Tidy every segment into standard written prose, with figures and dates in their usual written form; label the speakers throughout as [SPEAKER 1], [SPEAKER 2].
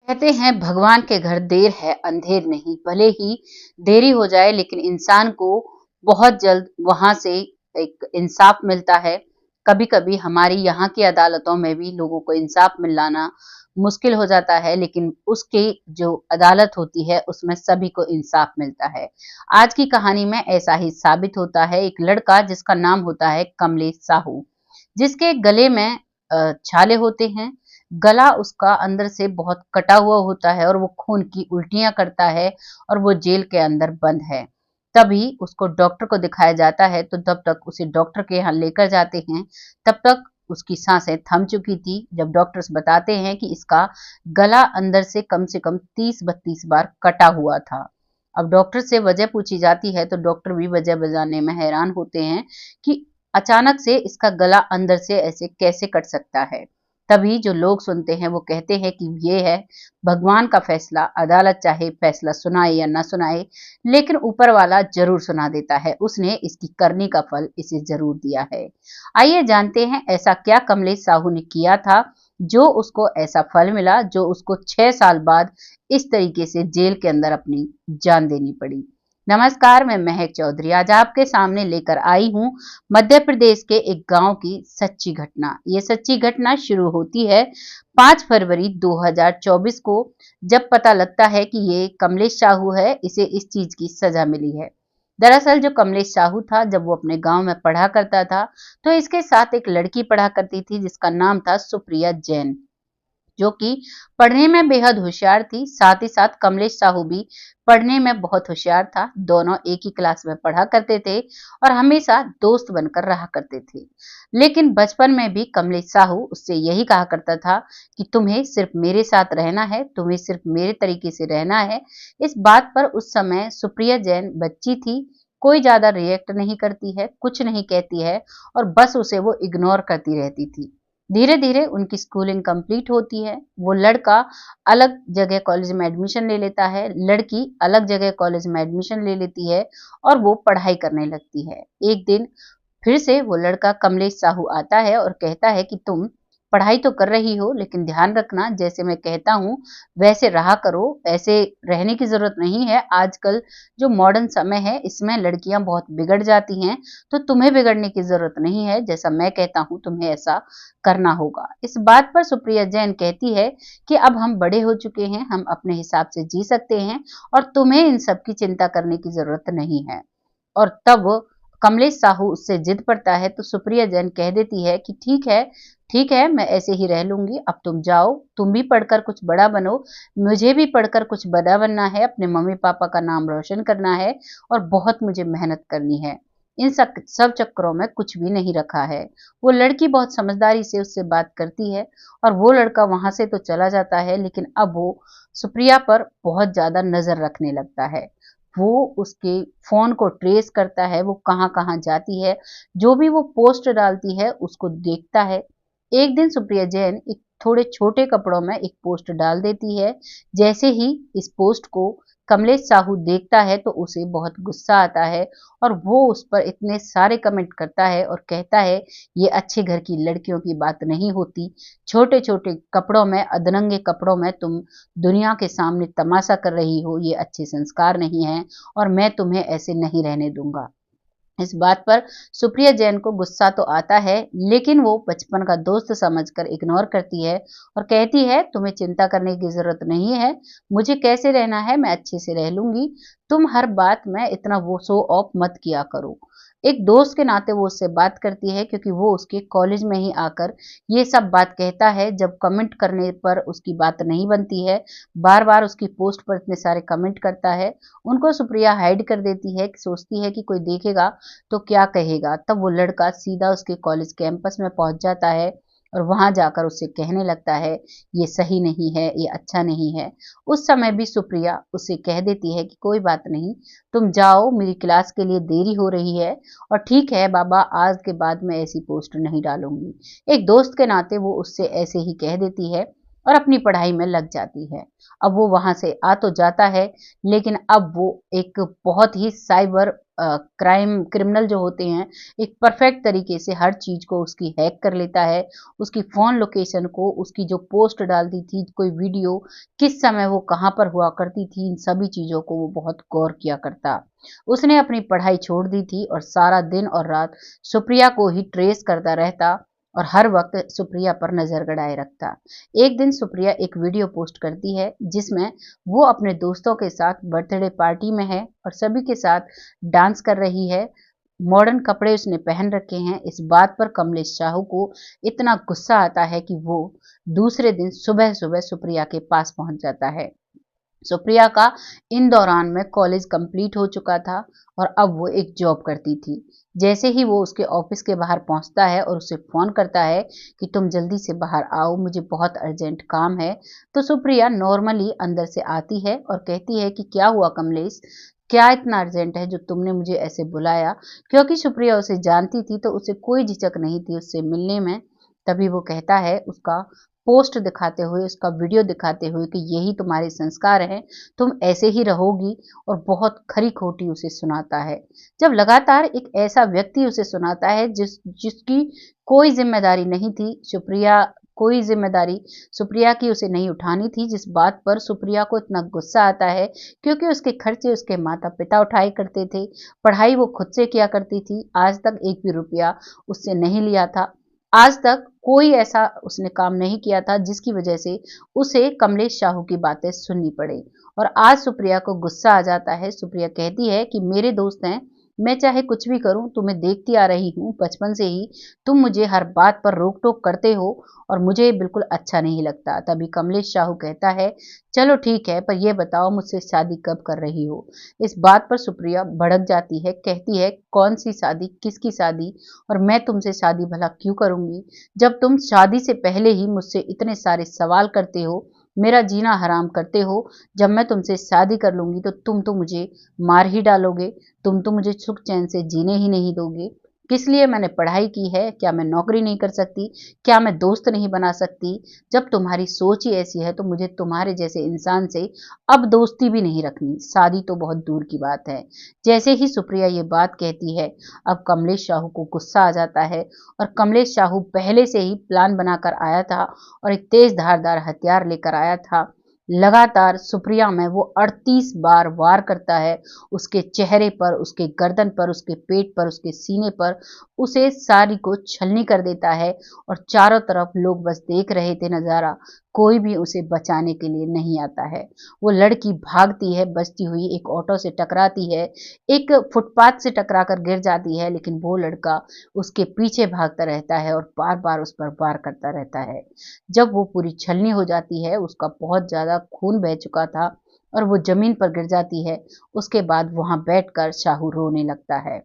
[SPEAKER 1] कहते हैं भगवान के घर देर है अंधेर नहीं। भले ही देरी हो जाए लेकिन इंसान को बहुत जल्द वहां से एक इंसाफ मिलता है। कभी कभी हमारी यहाँ की अदालतों में भी लोगों को इंसाफ मिलाना मुश्किल हो जाता है, लेकिन उसकी जो अदालत होती है उसमें सभी को इंसाफ मिलता है। आज की कहानी में ऐसा ही साबित होता है। एक लड़का जिसका नाम होता है कमलेश साहू, जिसके गले में छाले होते हैं। गला उसका अंदर से बहुत कटा हुआ होता है और वो खून की उल्टियां करता है और वो जेल के अंदर बंद है। तभी उसको डॉक्टर को दिखाया जाता है, तो तब तक उसे डॉक्टर के यहाँ लेकर जाते हैं। तब तक उसकी सांसें थम चुकी थी। जब डॉक्टर्स बताते हैं कि इसका गला अंदर से कम 30-32 बार कटा हुआ था। अब डॉक्टर से वजह पूछी जाती है तो डॉक्टर भी वजह बताने में हैरान होते हैं कि अचानक से इसका गला अंदर से ऐसे कैसे कट सकता है। तभी जो लोग सुनते हैं वो कहते हैं कि ये है भगवान का फैसला। अदालत चाहे फैसला सुनाए या ना सुनाए, लेकिन ऊपर वाला जरूर सुना देता है। उसने इसकी करनी का फल इसे जरूर दिया है। आइए जानते हैं ऐसा क्या कमलेश साहू ने किया था जो उसको ऐसा फल मिला, जो उसको 6 साल बाद इस तरीके से जेल के अंदर अपनी जान देनी पड़ी। नमस्कार, मैं महक चौधरी आज आपके सामने लेकर आई हूँ मध्य प्रदेश के एक गांव की सच्ची घटना। ये सच्ची घटना शुरू होती है 5 फरवरी 2024 को, जब पता लगता है कि ये कमलेश साहू है, इसे इस चीज की सजा मिली है। दरअसल जो कमलेश साहू था, जब वो अपने गांव में पढ़ा करता था तो इसके साथ एक लड़की पढ़ा करती थी जिसका नाम था सुप्रिया जैन, जो कि पढ़ने में बेहद होशियार थी। साथ ही साथ कमलेश साहू भी पढ़ने में बहुत होशियार था। दोनों एक ही क्लास में पढ़ा करते थे और हमेशा दोस्त बनकर रहा करते थे। लेकिन बचपन में भी कमलेश साहू उससे यही कहा करता था कि तुम्हें सिर्फ मेरे साथ रहना है, तुम्हें सिर्फ मेरे तरीके से रहना है। इस बात पर उस समय सुप्रिया जैन बच्ची थी, कोई ज्यादा रिएक्ट नहीं करती है, कुछ नहीं कहती है और बस उसे वो इग्नोर करती रहती थी। धीरे धीरे उनकी स्कूलिंग कंप्लीट होती है। वो लड़का अलग जगह कॉलेज में एडमिशन ले लेता है, लड़की अलग जगह कॉलेज में एडमिशन ले लेती है और वो पढ़ाई करने लगती है। एक दिन फिर से वो लड़का कमलेश साहू आता है और कहता है कि तुम पढ़ाई तो कर रही हो, लेकिन ध्यान रखना जैसे मैं कहता हूँ वैसे रहा करो। ऐसे रहने की जरूरत नहीं है। आजकल जो मॉडर्न समय है इसमें लड़कियां बहुत बिगड़ जाती हैं, तो तुम्हें बिगड़ने की जरूरत नहीं है। जैसा मैं कहता हूँ तुम्हें ऐसा करना होगा। इस बात पर सुप्रिया जैन कहती है कि अब हम बड़े हो चुके हैं, हम अपने हिसाब से जी सकते हैं और तुम्हें इन सब की चिंता करने की जरूरत नहीं है। और तब कमलेश साहू उससे जिद पड़ता है तो सुप्रिया जैन कह देती है कि ठीक है, मैं ऐसे ही रह लूंगी। अब तुम जाओ, तुम भी पढ़कर कुछ बड़ा बनो, मुझे भी पढ़कर कुछ बड़ा बनना है, अपने मम्मी पापा का नाम रोशन करना है और बहुत मुझे मेहनत करनी है। इन सब चक्करों में कुछ भी नहीं रखा है। वो लड़की बहुत समझदारी से उससे बात करती है और वो लड़का वहां से तो चला जाता है, लेकिन अब वो सुप्रिया पर बहुत ज्यादा नजर रखने लगता है। वो उसके फोन को ट्रेस करता है, वो कहाँ कहाँ जाती है, जो भी वो पोस्ट डालती है उसको देखता है। एक दिन सुप्रिया जैन एक थोड़े छोटे कपड़ों में एक पोस्ट डाल देती है। जैसे ही इस पोस्ट को कमलेश साहू देखता है तो उसे बहुत गुस्सा आता है और वो उस पर इतने सारे कमेंट करता है और कहता है ये अच्छे घर की लड़कियों की बात नहीं होती। छोटे छोटे कपड़ों में, अधनंगे कपड़ों में तुम दुनिया के सामने तमाशा कर रही हो, ये अच्छे संस्कार नहीं है और मैं तुम्हें ऐसे नहीं रहने दूंगा। इस बात पर सुप्रिया जैन को गुस्सा तो आता है, लेकिन वो बचपन का दोस्त समझकर इग्नोर करती है और कहती है तुम्हें चिंता करने की जरूरत नहीं है, मुझे कैसे रहना है मैं अच्छे से रह लूंगी। तुम हर बात में इतना वो शो ऑफ मत किया करो। एक दोस्त के नाते वो उससे बात करती है, क्योंकि वो उसके कॉलेज में ही आकर ये सब बात कहता है। जब कमेंट करने पर उसकी बात नहीं बनती है, बार बार उसकी पोस्ट पर इतने सारे कमेंट करता है, उनको सुप्रिया हाइड कर देती है। सोचती है कि कोई देखेगा तो क्या कहेगा। तब वो लड़का सीधा उसके कॉलेज कैंपस में पहुंच जाता है और वहां जाकर उससे कहने लगता है ये सही नहीं है, ये अच्छा नहीं है। उस समय भी सुप्रिया उसे कह देती है कि कोई बात नहीं, तुम जाओ, मेरी क्लास के लिए देरी हो रही है और ठीक है बाबा, आज के बाद मैं ऐसी पोस्ट नहीं डालूंगी। एक दोस्त के नाते वो उससे ऐसे ही कह देती है और अपनी पढ़ाई में लग जाती है। अब वो वहां से आ तो जाता है, लेकिन अब वो एक बहुत ही साइबर क्रिमिनल जो होते हैं, एक परफेक्ट तरीके से हर चीज को उसकी हैक कर लेता है। उसकी फोन लोकेशन को, उसकी जो पोस्ट डालती थी, कोई वीडियो किस समय वो कहाँ पर हुआ करती थी, इन सभी चीजों को वो बहुत गौर किया करता। उसने अपनी पढ़ाई छोड़ दी थी और सारा दिन और रात सुप्रिया को ही ट्रेस करता रहता और हर वक्त सुप्रिया पर नजर गड़ाए रखता। एक दिन सुप्रिया एक वीडियो पोस्ट करती है जिसमें वो अपने दोस्तों के साथ बर्थडे पार्टी में है और सभी के साथ डांस कर रही है। मॉडर्न कपड़े उसने पहन रखे हैं। इस बात पर कमलेश साहू को इतना गुस्सा आता है कि वो दूसरे दिन सुबह सुबह सुप्रिया के पास पहुंच जाता है। सुप्रिया का इन दौरान में कॉलेज कंप्लीट हो चुका था और अब वो एक जॉब करती थी। जैसे ही वो उसके ऑफिस के बाहर पहुंचता है और उसे फोन करता है कि तुम जल्दी से बाहर आओ, मुझे बहुत अर्जेंट काम है, तो सुप्रिया नॉर्मली अंदर से आती है और कहती है कि क्या हुआ कमलेश, क्या इतना अर्जेंट है जो तुमने मुझे ऐसे बुलाया। क्योंकि सुप्रिया उसे जानती थी तो उसे कोई झिझक नहीं थी उससे मिलने में। तभी वो कहता है, उसका पोस्ट दिखाते हुए, उसका वीडियो दिखाते हुए कि यही तुम्हारे संस्कार हैं, तुम ऐसे ही रहोगी, और बहुत खरी खोटी उसे सुनाता है। जब लगातार एक ऐसा व्यक्ति उसे सुनाता है जिसकी कोई जिम्मेदारी नहीं थी, कोई जिम्मेदारी सुप्रिया की उसे नहीं उठानी थी, जिस बात पर सुप्रिया को इतना गुस्सा आता है क्योंकि उसके खर्चे उसके माता पिता उठाए करते थे, पढ़ाई वो खुद से किया करती थी, आज तक एक भी रुपया उससे नहीं लिया था। आज तक कोई ऐसा उसने काम नहीं किया था जिसकी वजह से उसे कमलेश साहू की बातें सुननी पड़े। और आज सुप्रिया को गुस्सा आ जाता है। सुप्रिया कहती है कि मेरे दोस्त हैं, मैं चाहे कुछ भी करूं, तुम्हें देखती आ रही हूं बचपन से ही, तुम मुझे हर बात पर रोक टोक करते हो और मुझे ये बिल्कुल अच्छा नहीं लगता। तभी कमलेश साहू कहता है, चलो ठीक है, पर यह बताओ मुझसे शादी कब कर रही हो। इस बात पर सुप्रिया भड़क जाती है, कहती है, कौन सी शादी, किसकी शादी, और मैं तुमसे शादी भला क्यों करूंगी, जब तुम शादी से पहले ही मुझसे इतने सारे सवाल करते हो, मेरा जीना हराम करते हो। जब मैं तुमसे शादी कर लूंगी तो तुम तो मुझे मार ही डालोगे, तुम तो मुझे सुख चैन से जीने ही नहीं दोगे। किस लिए मैंने पढ़ाई की है, क्या मैं नौकरी नहीं कर सकती, क्या मैं दोस्त नहीं बना सकती। जब तुम्हारी सोच ही ऐसी है तो मुझे तुम्हारे जैसे इंसान से अब दोस्ती भी नहीं रखनी, शादी तो बहुत दूर की बात है। जैसे ही सुप्रिया ये बात कहती है, अब कमलेश साहू को गुस्सा आ जाता है और कमलेश साहू पहले से ही प्लान बनाकर आया था और एक तेज धारदार हथियार लेकर आया था। लगातार सुप्रिया में वो 38 बार वार करता है, उसके चेहरे पर, उसके गर्दन पर, उसके पेट पर, उसके सीने पर, उसे सारी को छलनी कर देता है। और चारों तरफ लोग बस देख रहे थे नजारा, कोई भी उसे बचाने के लिए नहीं आता है। वो लड़की भागती है बचती हुई, एक ऑटो से टकराती है, एक फुटपाथ से टकरा कर गिर जाती है, लेकिन वो लड़का उसके पीछे भागता रहता है और बार बार उस पर वार करता रहता है। जब वो पूरी छलनी हो जाती है, उसका बहुत ज्यादा खून बह चुका था और वो जमीन पर गिर जाती है, उसके बाद वहां बैठकर शाहू रोने लगता है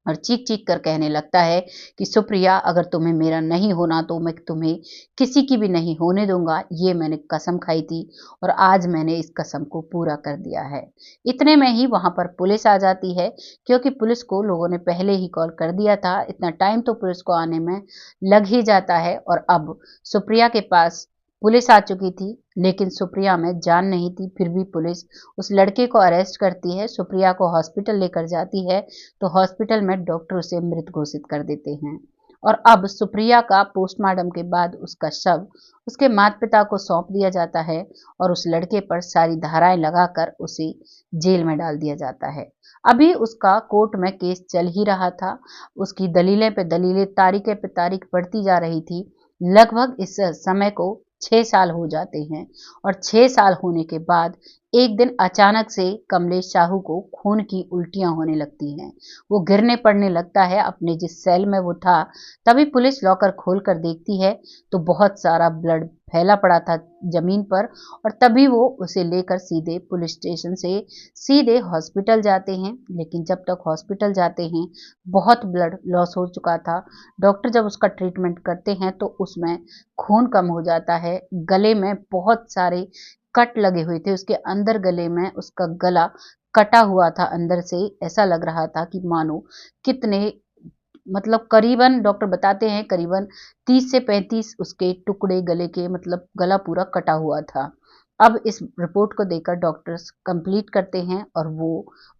[SPEAKER 1] और चीख चीख कर कहने लगता है कि सुप्रिया, अगर तुम्हें मेरा नहीं होना तो मैं तुम्हें किसी की भी नहीं होने दूंगा। ये मैंने कसम खाई थी और आज मैंने इस कसम को पूरा कर दिया है। इतने में ही वहां पर पुलिस आ जाती है, क्योंकि पुलिस को लोगों ने पहले ही कॉल कर दिया था। इतना टाइम तो पुलिस को आने में लग ही जाता है और अब सुप्रिया के पास पुलिस आ चुकी थी, लेकिन सुप्रिया में जान नहीं थी। फिर भी पुलिस उस लड़के को अरेस्ट करती है, सुप्रिया को हॉस्पिटल लेकर जाती है, तो हॉस्पिटल में डॉक्टर उसे मृत घोषित कर देते हैं। और अब सुप्रिया का पोस्टमार्टम के बाद उसका शव उसके माता पिता को सौंप दिया जाता है और उस लड़के पर सारी धाराएं लगाकर उसे जेल में डाल दिया जाता है। अभी उसका कोर्ट में केस चल ही रहा था, उसकी दलीलें पे दलीलें, तारीखें पे तारीख बढ़ती जा रही थी। लगभग इस समय को 6 साल हो जाते हैं और 6 साल होने के बाद एक दिन अचानक से कमलेश साहू को खून की उल्टियां होने लगती हैं। वो गिरने पड़ने लगता है अपने जिस सेल में वो था। तभी पुलिस लॉकर खोल कर देखती है तो बहुत सारा ब्लड फैला पड़ा था जमीन पर, और तभी वो उसे लेकर सीधे पुलिस स्टेशन से सीधे हॉस्पिटल जाते हैं। लेकिन जब तक हॉस्पिटल जाते हैं बहुत ब्लड लॉस हो चुका था। डॉक्टर जब उसका ट्रीटमेंट करते हैं तो उसमें खून कम हो जाता है, गले में बहुत सारे कट लगे हुए थे, उसके अंदर गले में उसका गला कटा हुआ था अंदर से। ऐसा लग रहा था कि मानो कितने मतलब करीबन डॉक्टर बताते हैं करीबन 30 से 35 उसके टुकड़े गले के, मतलब गला पूरा कटा हुआ था। अब इस रिपोर्ट को देखकर डॉक्टर्स कंप्लीट करते हैं और वो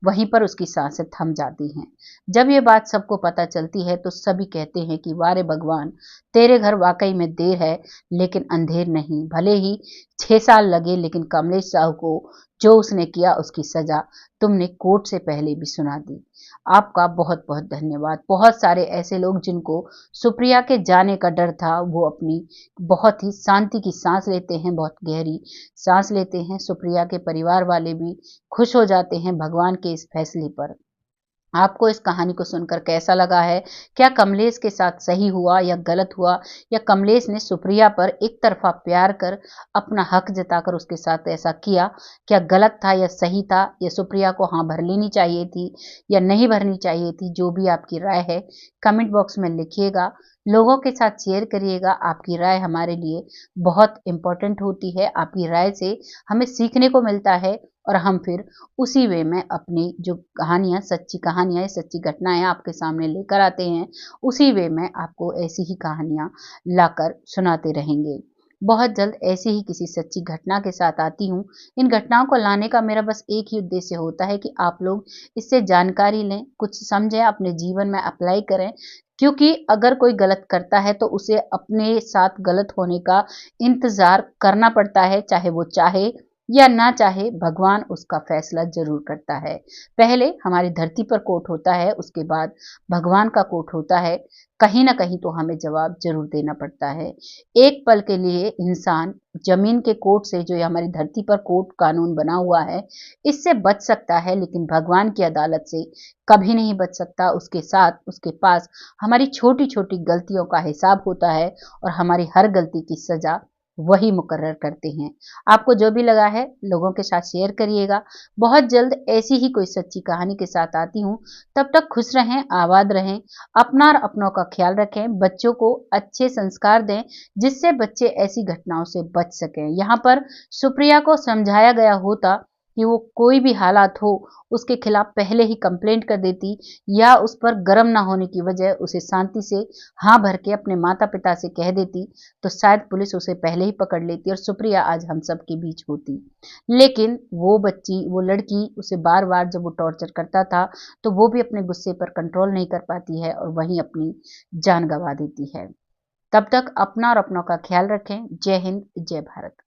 [SPEAKER 1] वहीं पर उसकी सांसें थम जाती हैं। जब ये बात सबको पता चलती है तो सभी कहते हैं कि वाह रे भगवान, तेरे घर वाकई में देर है लेकिन अंधेर नहीं। भले ही 6 साल लगे लेकिन कमलेश साहू को जो उसने किया उसकी सजा तुमने कोर्ट से पहले भी सुना दी। आपका बहुत बहुत धन्यवाद। बहुत सारे ऐसे लोग जिनको सुप्रिया के जाने का डर था, वो अपनी बहुत ही शांति की सांस लेते हैं, बहुत गहरी सांस लेते हैं। सुप्रिया के परिवार वाले भी खुश हो जाते हैं भगवान के इस फैसले पर। आपको इस कहानी को सुनकर कैसा लगा है? क्या कमलेश के साथ सही हुआ या गलत हुआ, या कमलेश ने सुप्रिया पर एक तरफा प्यार कर अपना हक जताकर उसके साथ ऐसा किया? क्या गलत था या सही था, या सुप्रिया को हाँ भर लेनी चाहिए थी या नहीं भरनी चाहिए थी? जो भी आपकी राय है कमेंट बॉक्स में लिखिएगा, लोगों के साथ शेयर करिएगा। आपकी राय हमारे लिए बहुत इम्पोर्टेंट होती है। आपकी राय से हमें सीखने को मिलता है और हम फिर उसी वे में अपनी जो कहानियाँ, सच्ची घटनाएँ आपके सामने लेकर आते हैं, उसी वे में आपको ऐसी ही कहानियाँ लाकर सुनाते रहेंगे। बहुत जल्द ऐसी ही किसी सच्ची घटना के साथ आती हूँ। इन घटनाओं को लाने का मेरा बस एक ही उद्देश्य होता है कि आप लोग इससे जानकारी लें, कुछ समझें, अपने जीवन में अप्लाई करें। क्योंकि अगर कोई गलत करता है तो उसे अपने साथ गलत होने का इंतज़ार करना पड़ता है, चाहे वो चाहे या ना चाहे, भगवान उसका फैसला ज़रूर करता है। पहले हमारी धरती पर कोर्ट होता है, उसके बाद भगवान का कोर्ट होता है। कहीं न कहीं तो हमें जवाब ज़रूर देना पड़ता है। एक पल के लिए इंसान ज़मीन के कोर्ट से, जो ये हमारी धरती पर कोर्ट कानून बना हुआ है, इससे बच सकता है, लेकिन भगवान की अदालत से कभी नहीं बच सकता। उसके साथ उसके पास हमारी छोटी-छोटी गलतियों का हिसाब होता है और हमारी हर गलती की सज़ा वही मुकर्रर करते हैं। आपको जो भी लगा है लोगों के साथ शेयर करिएगा। बहुत जल्द ऐसी ही कोई सच्ची कहानी के साथ आती हूँ। तब तक खुश रहें, आबाद रहें, अपना और अपनों का ख्याल रखें, बच्चों को अच्छे संस्कार दें जिससे बच्चे ऐसी घटनाओं से बच सकें। यहाँ पर सुप्रिया को समझाया गया होता कि वो कोई भी हालात हो उसके खिलाफ पहले ही कंप्लेंट कर देती, या उस पर गर्म ना होने की वजह उसे शांति से हाँ भर के अपने माता पिता से कह देती, तो शायद पुलिस उसे पहले ही पकड़ लेती और सुप्रिया आज हम सब के बीच होती। लेकिन वो लड़की उसे बार बार जब वो टॉर्चर करता था तो वो भी अपने गुस्से पर कंट्रोल नहीं कर पाती है और वहीं अपनी जान गंवा देती है। तब तक अपना और अपनों का ख्याल रखें। जय हिंद, जय भारत।